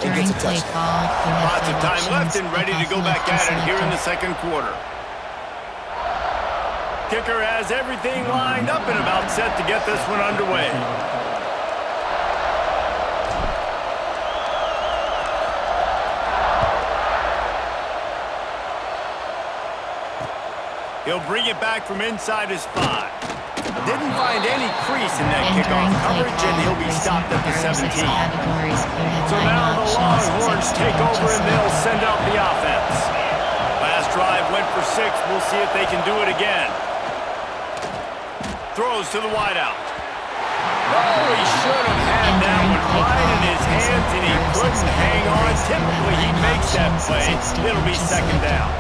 and gets a touchdown. Lots of time left and ready to go back at it here in the second quarter. Kicker has everything lined up and about set to get this one underway. He'll bring it back from inside his 5. Didn't find any crease in that kickoff coverage, and he'll be stopped at the 17. So now the Longhorns take over, and they'll send out the offense. Last drive went for 6. We'll see if they can do it again. Throws to the wideout. Oh, he should have had that one right in his hands, and he couldn't hang on. Typically, he makes that play. It'll be second down.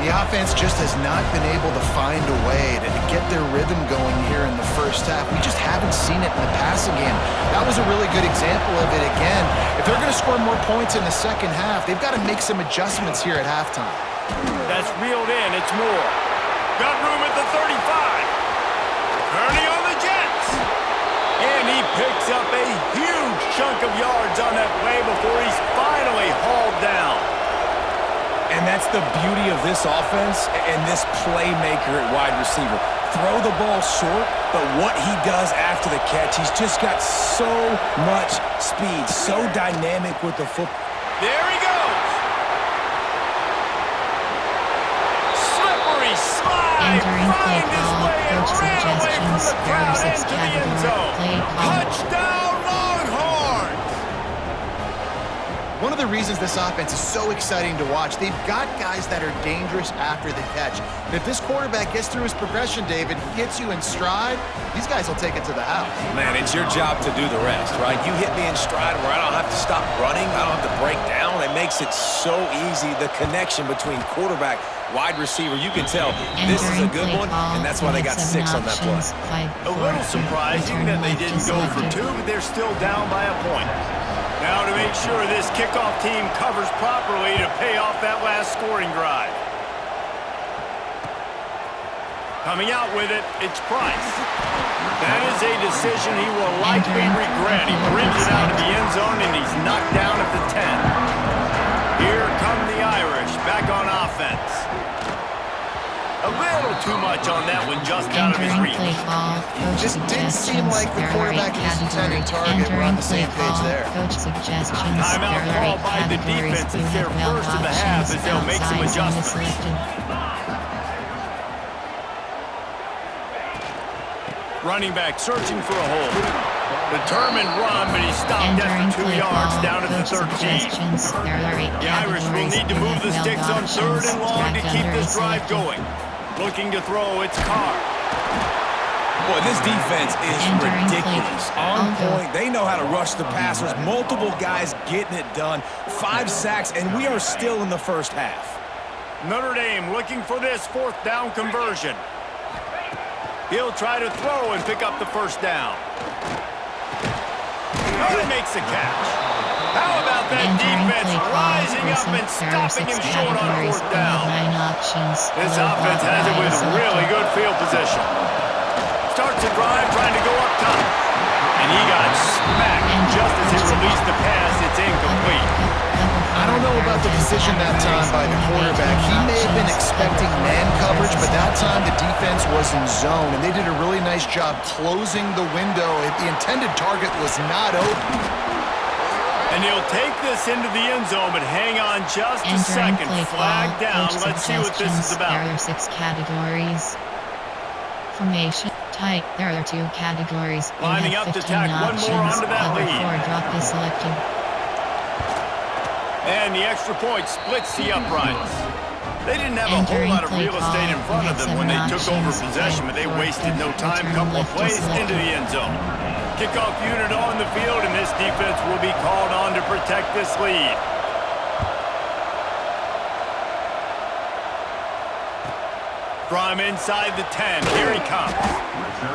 The offense just has not been able to find a way to get their rhythm going here in the first half. We just haven't seen it in the passing game. That was a really good example of it again. If they're going to score more points in the second half, they've got to make some adjustments here at halftime. That's reeled in. It's Moore. Got room at the 35. Turning on the Jets. And he picks up a huge chunk of yards on that play before he's finally hauled down. And that's the beauty of this offense and this playmaker at wide receiver. Throw the ball short, but what he does after the catch, he's just got so much speed, so dynamic with the football. There he goes. Slippery slide. Find his way and ran away from the crowd into the end zone. Touchdown, Longhorns. One of the reasons this offense is so exciting to watch, they've got guys that are dangerous after the catch. And if this quarterback gets through his progression, David, gets you in stride, these guys will take it to the house. Man, it's your job to do the rest, right? You hit me in stride where I don't have to stop running, I don't have to break down. It makes it so easy, the connection between quarterback, wide receiver. You can tell this is a good one, and that's why they got 6 on that play. A little surprising that they didn't go for 2, but they're still down by a point. Now to make sure this kickoff team covers properly to pay off that last scoring drive. Coming out with it, it's Price. That is a decision he will likely regret. He brings it out of the end zone, and he's knocked down at the 10. Here come the Irish, back on offense. A little too much on that one, just out of his reach. Just didn't seem like the quarterback and his intended target were on the same page there. Timeout called by the defense. It's their first of the half as they'll make some adjustments. Running back searching for a hole. Determined run, but he's stopped after 2 yards down at the 13. The Irish will need to move the sticks on 3rd and long to keep this drive going. Looking to throw, it's Carr. Boy, this defense is ridiculous. On point, they know how to rush the passers. Multiple guys getting it done. 5 sacks, and we are still in the first half. Notre Dame looking for this 4th down conversion. He'll try to throw and pick up the first down. Oh, he makes the catch. How about that defense rising up and stopping him short on 4th down? This offense has it with really good field position. Starts the drive trying to go up top. And he got smacked just as he released the pass. It's incomplete. I don't know about the decision that time by the quarterback. He may have been expecting man coverage, but that time the defense was in zone, and they did a really nice job closing the window. The intended target was not open. And he'll take this into the end zone, but hang on just a second. Flag down. Let's see what this is about. There are 6 categories. Formation. Type. There are 2 categories. Lining up to tack one more onto that lead. Drop is selected. And the extra point splits the uprights. They didn't have a whole lot of real estate in front of them when they took over possession, but they wasted no time. Couple of plays into the end zone. Kickoff unit on the field, and this defense will be called on to protect this lead. From inside the 10, here he comes.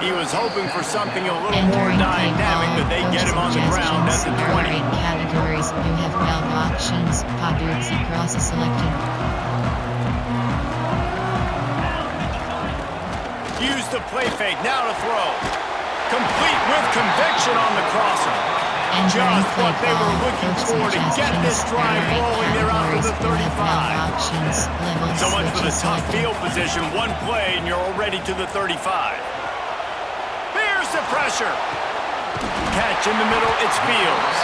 He was hoping for something a little more dynamic, but they get him on the ground at the 20. Categories. You have valve options. Pockets cross is selected. Use the play fake, now to throw. Complete with conviction on the crosser. Just what they were looking for to get this drive rolling there out to the 35. So much for the tough field position. One play and you're already to the 35. Here's the pressure. Catch in the middle, it's Fields.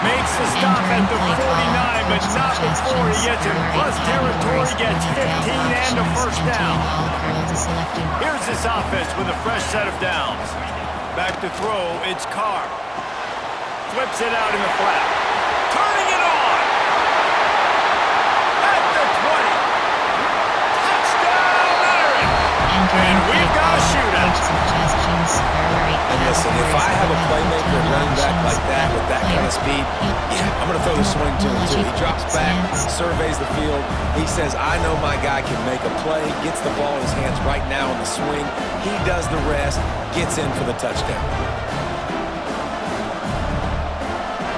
Makes the stop at the 49, but not before he gets in plus territory, gets 15 and a first down. Here's this offense with a fresh set of downs. Back to throw, it's Carr. Flips it out in the flat. Turning it on! At the 20. Touchdown, Aaron! And we've got a shootout. And listen, if I have a playmaker at running back like that with that kind of speed, yeah, I'm going to throw the swing to him too. He drops back, surveys the field. He says, I know my guy can make a play, gets the ball in his hands right now in the swing. He does the rest, gets in for the touchdown.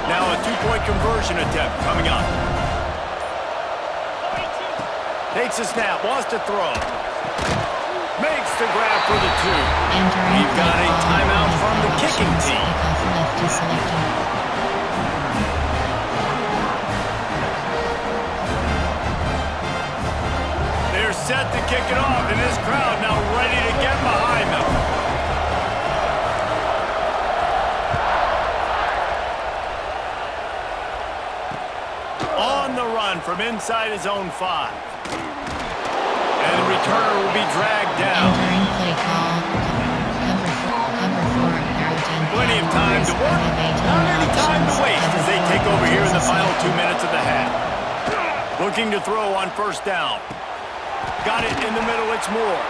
Now a two-point conversion attempt coming up. Takes a snap, wants to throw. Makes the grab for the two. We've got a timeout from the kicking team. They're set to kick it off, and this crowd now ready to get behind them. On the run from inside his own 5. And the returner will be dragged down. Plenty of time to work. Not any time to waste as they take over here in the final 2 minutes of the half. Looking to throw on first down. Got it in the middle, it's Moore.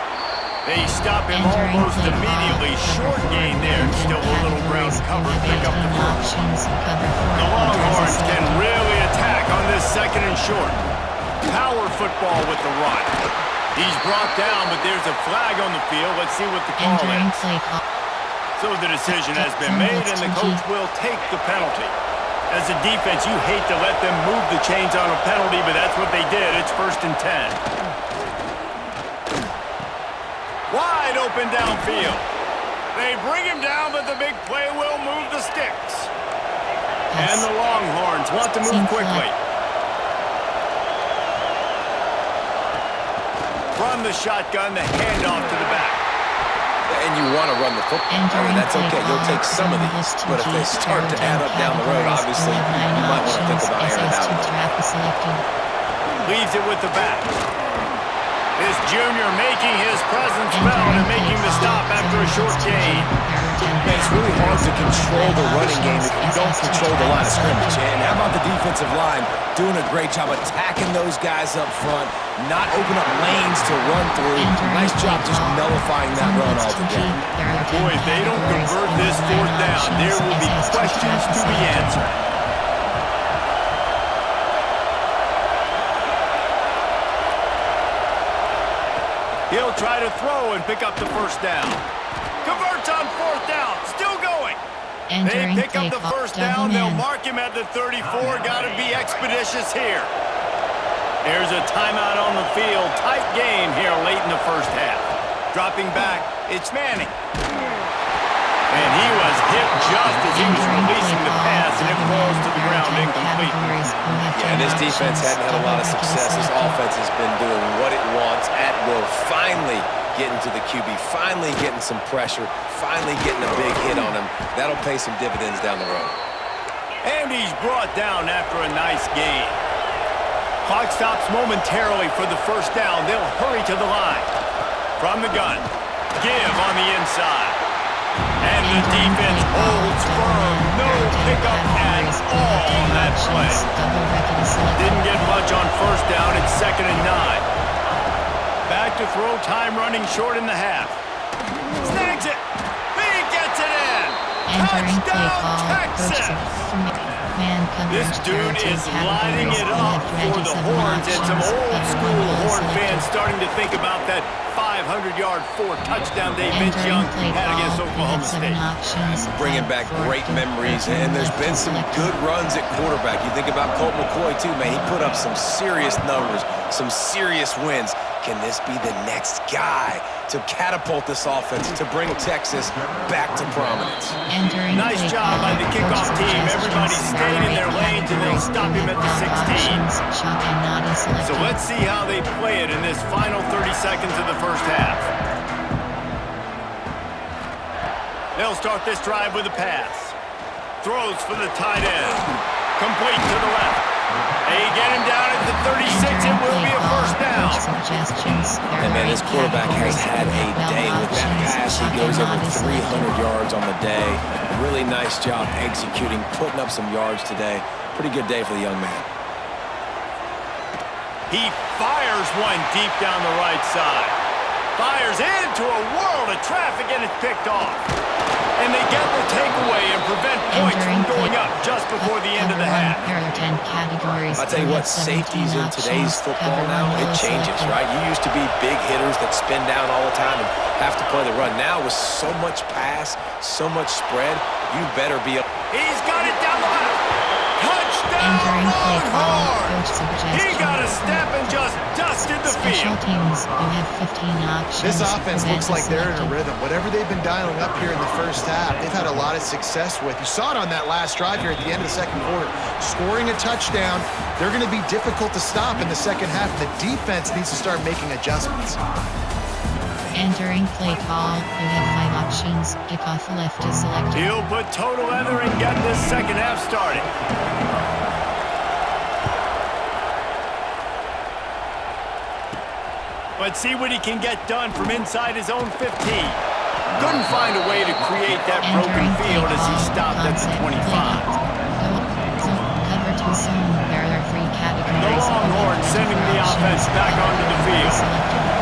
They stop him almost immediately. Short gain there. Still a little ground cover. Pick up the first. The Longhorns can really attack on this second and short. Power football with the run. He's brought down, but there's a flag on the field. Let's see what the call is. So the decision has been made, and the coach will take the penalty. As a defense, you hate to let them move the chains on a penalty, but that's what they did. It's 1st and 10. Wide open downfield. They bring him down, but the big play will move the sticks. And the Longhorns want to move quickly. From the shotgun, the handoff to the back. And you want to run the football, and that's okay. You'll take some of these. But if they start to add up down the road, obviously, you might want to think about airing it out a little. Leaves it with the back. This junior making his presence felt and making the stop after a short gain. Man, it's really hard to control the running game if you don't control the line of scrimmage. And how about the defensive line doing a great job attacking those guys up front, not open up lanes to run through. Nice job just nullifying that run altogether. Boy, if they don't convert this 4th down, there will be questions to be answered. He'll try to throw and pick up the first down. Converts on 4th down, still going. They pick up the first down, they'll mark him at the 34. Gotta be expeditious here. There's a timeout on the field. Tight game here late in the first half. Dropping back, it's Manning. And he was hit just as he was releasing the pass, and it falls to the ground incomplete. Yeah, this defense hadn't had a lot of success. This offense has been doing what it wants at will. Finally getting to the QB, finally getting some pressure, finally getting a big hit on him. That'll pay some dividends down the road. And he's brought down after a nice gain. Clock stops momentarily for the first down. They'll hurry to the line. From the gun, give on the inside. And the defense holds firm. No pickup at all on that play. Didn't get much on first down. It's 2nd and 9. Back to throw, time running short in the half. Snags it. He gets it in. Touchdown, Texas. This dude is lighting it up for the Horns, and some old-school Horn fans starting to think about that 500-yard 4-touchdown day Vince Young had against Oklahoma State. Bringing back great memories, and there's been some good runs at quarterback. You think about Colt McCoy, too, man. He put up some serious numbers, some serious wins. Can this be the next guy to catapult this offense, to bring Texas back to prominence? Nice job by the kickoff team. Everybody stayed in their lanes, and they'll stop him at the 16. So let's see how they play it in this final 30 seconds of the first half. They'll start this drive with a pass. Throws for the tight end. Complete to the left. They get him down at the 36. It will be a first down. And man, this quarterback has had a day with that pass. He goes over 300 yards on the day. Really nice job executing, putting up some yards today. Pretty good day for the young man. He fires one deep down the right side. Fires into a world of traffic, and it's picked off. And they get the takeaway and prevent points from going up just before the end of the half. I'll tell you what, safeties in today's football now, it changes, right? You used to be big hitters that spin down all the time and have to play the run. Now with so much pass, so much spread, you better be up. He's got it down the left. Touchdown, Longhorn! He got a step and just dusted the field. This offense looks like they're in a rhythm. Whatever they've been dialing up here in the first half, they've had a lot of success with. You saw it on that last drive here at the end of the second quarter. Scoring a touchdown, they're going to be difficult to stop in the second half. The defense needs to start making adjustments. Entering play call, you have 5 options. Kickoff left is selected. He'll put total leather and get this second half started. Let's see what he can get done from inside his own 15. Couldn't find a way to create that broken field as he stopped at the 25. Cover 2 zone. There are 3 categories. The Longhorns sending the offense back onto the field.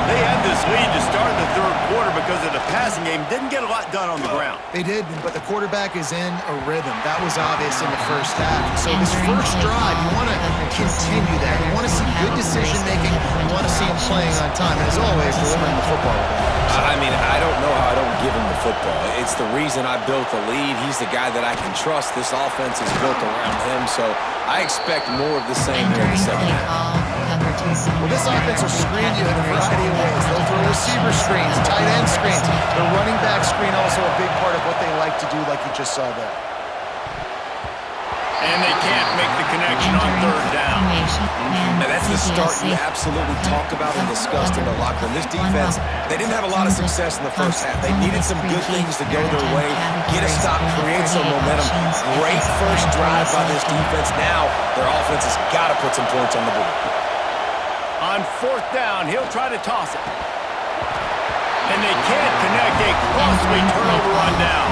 They had this lead to start the third quarter because of the passing game. Didn't get a lot done on the ground. They did, but the quarterback is in a rhythm. That was obvious in the first half. So this first drive, you want to continue that. You want to see good decision-making. You want to see him playing on time. And as always, delivering the football. I mean, I don't know how I don't give him the football. It's the reason I built the lead. He's the guy that I can trust. This offense is built around him, so I expect more of the same here in the second half. Well, this offense will screen you in a variety of ways. They'll throw receiver screens, tight end screens. The running back screen also a big part of what they like to do, like you just saw there. And they can't make the connection on third down. And that's the start you absolutely talked about and discussed in the locker room. This defense, they didn't have a lot of success in the first half. They needed some good things to go their way, get a stop, create some momentum. Great first drive by this defense. Now their offense has got to put some points on the board. On fourth down, he'll try to toss it. And they can't connect. A costly turnover on down.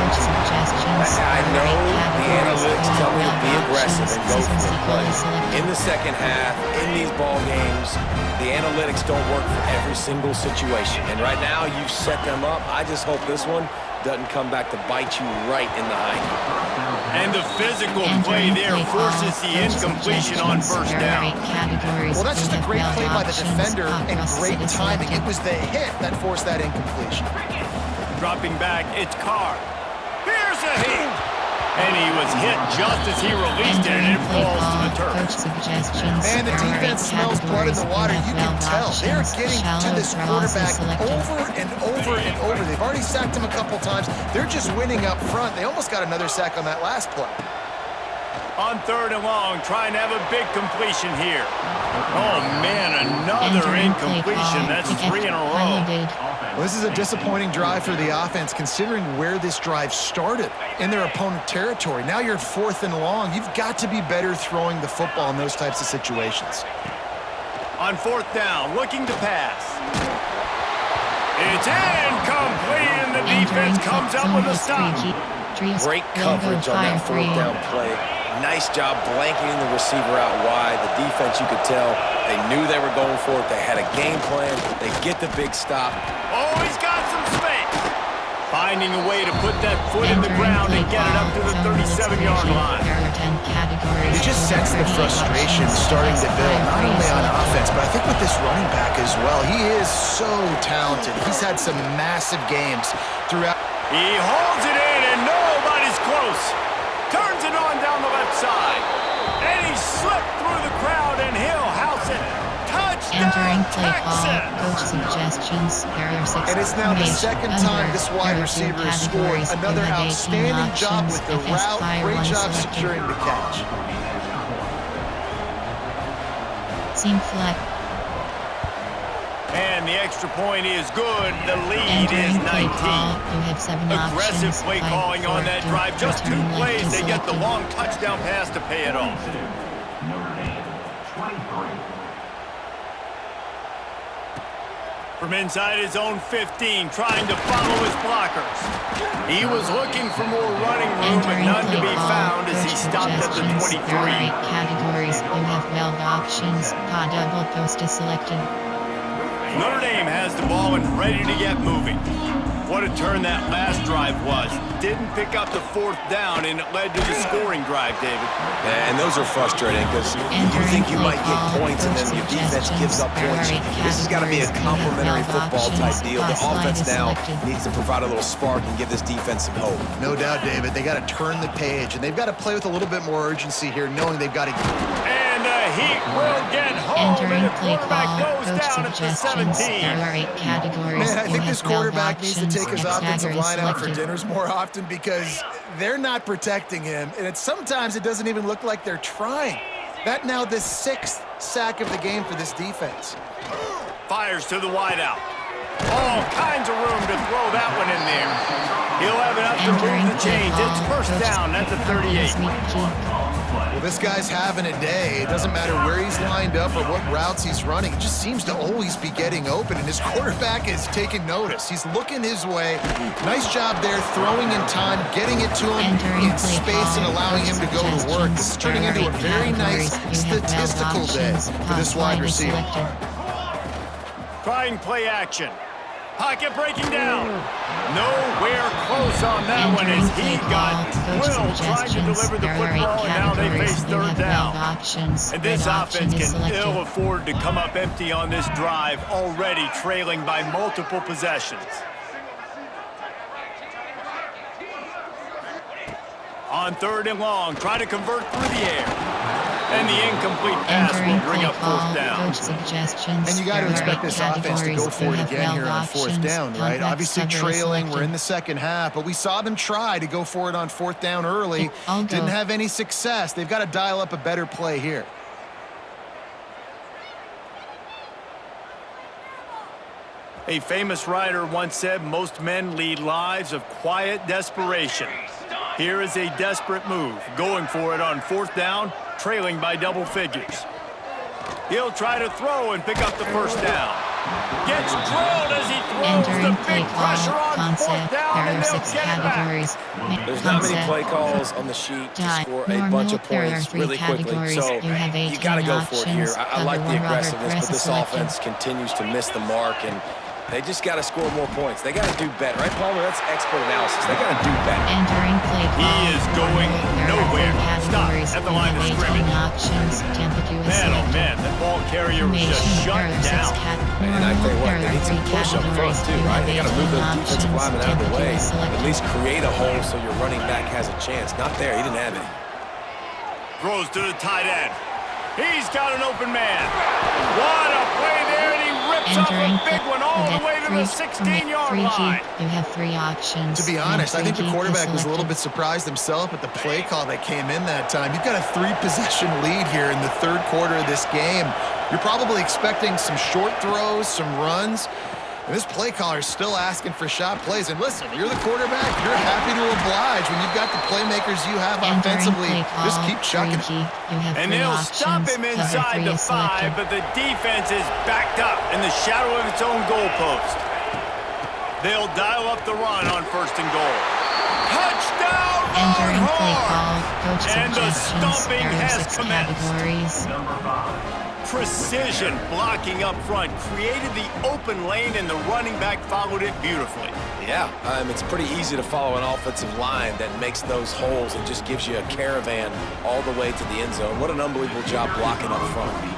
I know the analytics tell me to be aggressive and go for the play. In the second half, in these ball games, the analytics don't work for every single situation. And right now, you've set them up. I just hope this one doesn't come back to bite you right in the hiney. And the physical play there forces the incompletion on first down. Well, that's just a great play by the defender and great timing. It was the hit that forced that incompletion. Dropping back, it's Carr. Here's a hit. And he was hit just as he released it, and it falls to the turf. Man, the defense smells blood in the water. You can tell. They're getting to this quarterback over and over and over. They've already sacked him a couple times. They're just winning up front. They almost got another sack on that last play. On third and long, trying to have a big completion here. Oh, man, another incompletion. That's 3 in a row. Well, this is a disappointing drive for the offense, considering where this drive started in their opponent territory. Now you're at 4th and long. You've got to be better throwing the football in those types of situations. On fourth down, looking to pass. It's incomplete, and the defense comes up with a stop. Great coverage on that fourth down play. Nice job blanketing the receiver out wide. The defense, you could tell, they knew they were going for it. They had a game plan. They get the big stop. Oh, he's got some space. Finding a way to put that foot in the ground and get it up to the 37-yard line. You just sense the frustration starting to build, not only on offense, but I think with this running back as well. He is so talented. He's had some massive games throughout. He holds it in, and nobody's close. Turns it on down the left side. And he slipped through the crowd, and he'll house it. Touchdown, attacks it. Coach suggestions. There are 6 And it's now the formation. second Under. time this wide There are 2 receiver has scored. categories. You Another have 18 outstanding job options. with the FS route. Fire Great 1 job selected. securing the catch. Seam flex. And the extra point is good. The lead is Entering play 19. call. You have 7 Aggressive options. play Fight, calling on that forward, drive. Just 2 return left plays. is They get the selected. long touchdown pass to pay it off. From inside his own 15, trying to follow his blockers. He was looking for more running room, but Entering none to play be call. found as he Coach stopped at the suggestions. There are 23. 8 categories. You have 12 options. Pa double post is selected. Notre Dame has the ball and ready to get moving. What a turn that last drive was. Didn't pick up the 4th down, and it led to the scoring drive, David. And those are frustrating because you think you might get points and then your defense gives up points. This has got to be a complementary football type deal. The offense now needs to provide a little spark and give this defense some hope. No doubt, David. They got to turn the page, and they've got to play with a little bit more urgency here, knowing they've got to... And the Heat will get home, Entering and the play quarterback call. goes Coach down at the suggestions. 17. There are 8 categories. Man, I You think have this 12 quarterback needs to options. take his Next offensive category line out for selected. dinners more often because they're not protecting him, and sometimes it doesn't even look like they're trying. That now the 6th sack of the game for this defense. Fires to the wideout. All kinds of room to throw that one in there. He'll have enough to Entering move the play chains. It's call. first Coach down at the 38. Well, this guy's having a day. It doesn't matter where he's lined up or what routes he's running. It just seems to always be getting open, and his quarterback is taking notice. He's looking his way. Nice job there, throwing in time, getting it to him Entering in play space call. and allowing him to go to work. This is turning into a very nice statistical day for this wide receiver. Trying play action. Pocket breaking down. Nowhere close on that one as he got drilled trying to deliver the football, and now they face 3rd down. And this offense can ill afford to come up empty on this drive, already trailing by multiple possessions. On 3rd and long, try to convert through the air. And the incomplete pass will bring up 4th down. And you got to expect this offense to go for it again here on 4th down, right? Obviously trailing, we're in the second half, but we saw them try to go for it on 4th down early. Didn't have any success. They've got to dial up a better play here. A famous writer once said, most men lead lives of quiet desperation. Here is a desperate move, going for it on 4th down, trailing by double figures. He'll try to throw and pick up the 1st down. Gets drilled as he throws the big pressure on 4th down, and they'll get it back. There's not many play calls on the sheet to score a bunch of points really quickly, so you got to go for it here. I like the aggressiveness, but this offense continues to miss the mark, and they just got to score more points. They got to do better, right, Palmer? That's expert analysis. They got to do better. Entering play call. He is going nowhere. Stop at the line of scrimmage. Man, oh man, the ball carrier was just shut down. And I tell you what, they need some push up front too, right? They got to move those defensive linemen out of the way. At least create a hole so your running back has a chance. Not there. He didn't have any. Throws to the tight end. He's got an open man. What a play there, and he rips up a big one all the way to the 16-yard line. You have 3 options. To be honest, I think the quarterback was a little bit surprised himself at the play call that came in that time. You've got a 3-possession lead here in the 3rd quarter of this game. You're probably expecting some short throws, some runs. And this play caller is still asking for shot plays. And listen, you're the quarterback. You're happy to oblige when you've got the playmakers you have offensively. Just keep chucking it. And they'll stop him inside the 5, but the defense is backed up in the shadow of its own goalpost. They'll dial up the run on 1st and goal. Touchdown, Longhorns! And the stomping has commenced. Precision blocking up front created the open lane, and the running back followed it beautifully. Yeah, it's pretty easy to follow an offensive line that makes those holes and just gives you a caravan all the way to the end zone. What an unbelievable job blocking up front.